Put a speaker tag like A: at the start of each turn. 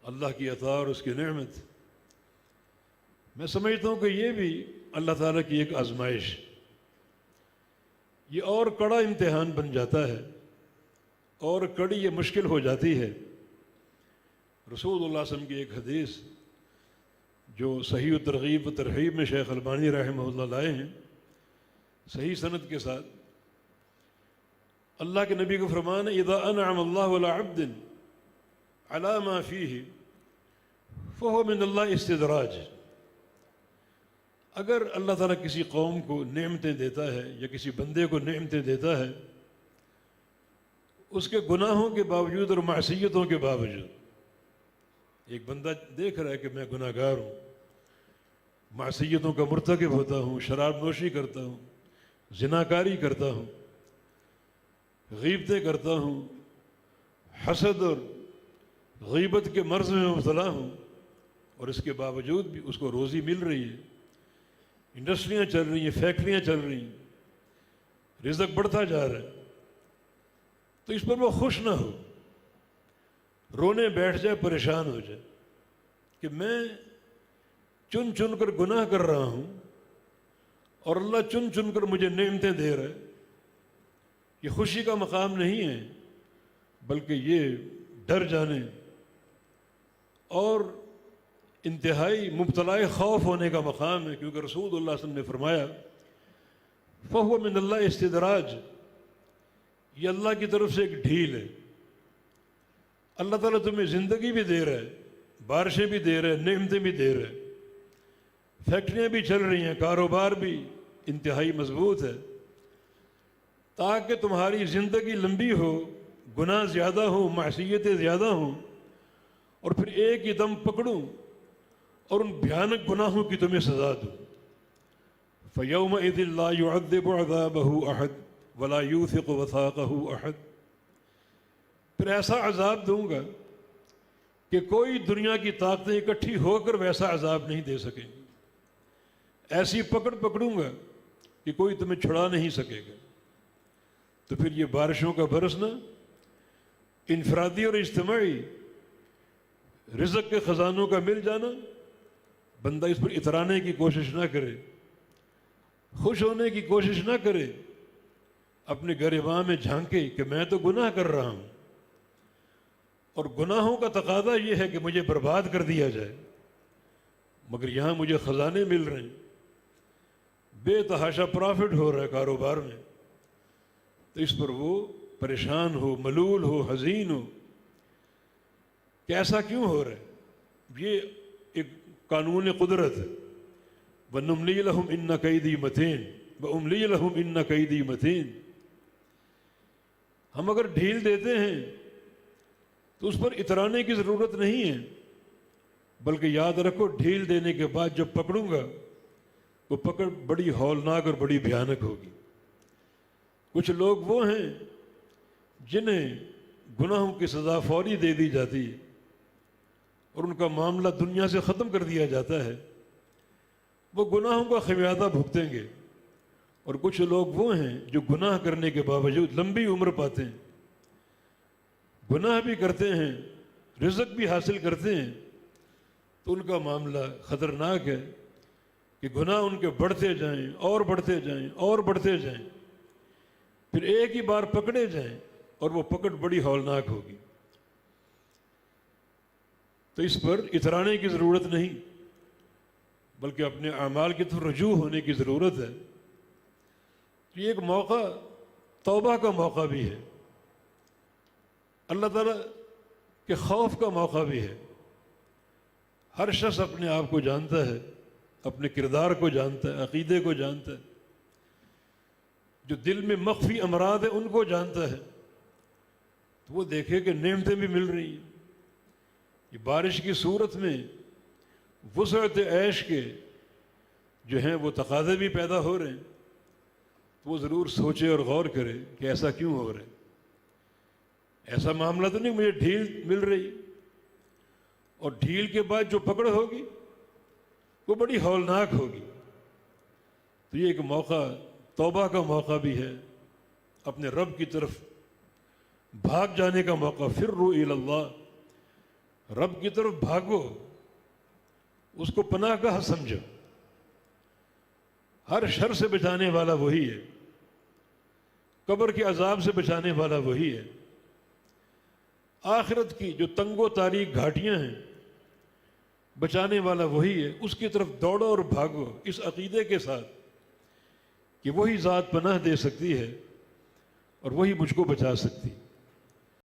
A: اللہ کی عطا اور اس کی نعمت، میں سمجھتا ہوں کہ یہ بھی اللہ تعالیٰ کی ایک آزمائش، یہ اور کڑا امتحان بن جاتا ہے اور کڑی یہ مشکل ہو جاتی ہے۔ رسول اللہ صلی اللہ علیہ وسلم کی ایک حدیث جو صحیح ترغیب و ترہیب میں شیخ البانی رحمہ اللہ لائے ہیں صحیح سند کے ساتھ، اللہ کے نبی کو فرمان ہے اذا انعم اللہ علی عبد علی ما فیہ فہو من اللہ استدراج، اگر اللہ تعالیٰ کسی قوم کو نعمتیں دیتا ہے یا کسی بندے کو نعمتیں دیتا ہے اس کے گناہوں کے باوجود اور معصیتوں کے باوجود، ایک بندہ دیکھ رہا ہے کہ میں گناہ گار ہوں، معصیتوں کا مرتکب ہوتا ہوں، شراب نوشی کرتا ہوں، زناکاری کرتا ہوں، غیبتیں کرتا ہوں، حسد اور غیبت کے مرض میں مبتلا ہوں، اور اس کے باوجود بھی اس کو روزی مل رہی ہے، انڈسٹریاں چل رہی ہیں، فیکٹریاں چل رہی ہیں، رزق بڑھتا جا رہا ہے، تو اس پر وہ خوش نہ ہو، رونے بیٹھ جائے، پریشان ہو جائے کہ میں چن چن کر گناہ کر رہا ہوں اور اللہ چن چن کر مجھے نعمتیں دے رہا ہے۔ یہ خوشی کا مقام نہیں ہے بلکہ یہ ڈر جانے اور انتہائی مبتلا خوف ہونے کا مقام ہے، کیونکہ رسول اللہ صلی اللہ علیہ وسلم نے فرمایا فَهُوَ مِنَ اللَّهِ استدراج، یہ اللہ کی طرف سے ایک ڈھیل ہے۔ اللہ تعالیٰ تمہیں زندگی بھی دے رہا ہے، بارشیں بھی دے رہا ہے، نعمتیں بھی دے رہا ہے، فیکٹریاں بھی چل رہی ہیں، کاروبار بھی انتہائی مضبوط ہے، تاکہ تمہاری زندگی لمبی ہو، گناہ زیادہ ہوں، معصیتیں زیادہ ہوں، اور پھر ایک ہی دم پکڑوں اور ان بھیانک گناہوں کی تمہیں سزا دوں۔ فَيَوْمَئِذٍ لَا يُعَذِّبُ عَذَابَهُ أَحَدٌ وَلَا يُوثِقُ وَثَاقَهُ أَحَدٌ، پھر ایسا عذاب دوں گا کہ کوئی دنیا کی طاقتیں اکٹھی ہو کر ویسا عذاب نہیں دے سکیں گی، ایسی پکڑ پکڑوں گا کہ کوئی تمہیں چھڑا نہیں سکے گا۔ تو پھر یہ بارشوں کا برسنا، انفرادی اور اجتماعی رزق کے خزانوں کا مل جانا، بندہ اس پر اترانے کی کوشش نہ کرے، خوش ہونے کی کوشش نہ کرے، اپنے گریباں میں جھانکے کہ میں تو گناہ کر رہا ہوں، اور گناہوں کا تقاضا یہ ہے کہ مجھے برباد کر دیا جائے، مگر یہاں مجھے خزانے مل رہے ہیں، بے تحاشا پرافٹ ہو رہا ہے کاروبار میں، تو اس پر وہ پریشان ہو، ملول ہو، حزین ہو کہ ایسا کیوں ہو رہا ہے۔ یہ ایک قانون قدرت ہے، وَنُمْلِي لَهُمْ إِنَّ كَيْدِي مَتِينٌ وَأُمْلِي لَهُمْ إِنَّ كَيْدِي مَتِينٌ، ہم اگر ڈھیل دیتے ہیں تو اس پر اترانے کی ضرورت نہیں ہے، بلکہ یاد رکھو ڈھیل دینے کے بعد جب پکڑوں گا وہ پکڑ بڑی ہولناک اور بڑی بھیانک ہوگی۔ کچھ لوگ وہ ہیں جنہیں گناہوں کی سزا فوری دے دی جاتی ہے اور ان کا معاملہ دنیا سے ختم کر دیا جاتا ہے، وہ گناہوں کا خمیازہ بھگتیں گے، اور کچھ لوگ وہ ہیں جو گناہ کرنے کے باوجود لمبی عمر پاتے ہیں، گناہ بھی کرتے ہیں، رزق بھی حاصل کرتے ہیں، تو ان کا معاملہ خطرناک ہے کہ گناہ ان کے بڑھتے جائیں اور بڑھتے جائیں اور بڑھتے جائیں، پھر ایک ہی بار پکڑے جائیں اور وہ پکڑ بڑی ہولناک ہوگی۔ تو اس پر اترانے کی ضرورت نہیں بلکہ اپنے اعمال کی طرف رجوع ہونے کی ضرورت ہے۔ یہ ایک موقع توبہ کا موقع بھی ہے، اللہ تعالیٰ کے خوف کا موقع بھی ہے۔ ہر شخص اپنے آپ کو جانتا ہے، اپنے کردار کو جانتا ہے، عقیدے کو جانتا ہے، جو دل میں مخفی امراض ہیں ان کو جانتا ہے، تو وہ دیکھے کہ نعمتیں بھی مل رہی ہیں، یہ بارش کی صورت میں وسعت عیش کے جو ہیں وہ تقاضے بھی پیدا ہو رہے ہیں، تو وہ ضرور سوچے اور غور کرے کہ ایسا کیوں ہو رہا ہے، ایسا معاملہ تو نہیں مجھے ڈھیل مل رہی، اور ڈھیل کے بعد جو پکڑ ہوگی وہ بڑی ہولناک ہوگی۔ تو یہ ایک موقع توبہ کا موقع بھی ہے، اپنے رب کی طرف بھاگ جانے کا موقع، فروا الی اللہ، رب کی طرف بھاگو، اس کو پناہ گاہ سمجھو۔ ہر شر سے بچانے والا وہی ہے، قبر کے عذاب سے بچانے والا وہی ہے، آخرت کی جو تنگ و تاریک گھاٹیاں ہیں بچانے والا وہی ہے۔ اس کی طرف دوڑو اور بھاگو اس عقیدے کے ساتھ کہ وہی ذات پناہ دے سکتی ہے اور وہی مجھ کو بچا سکتی ہے۔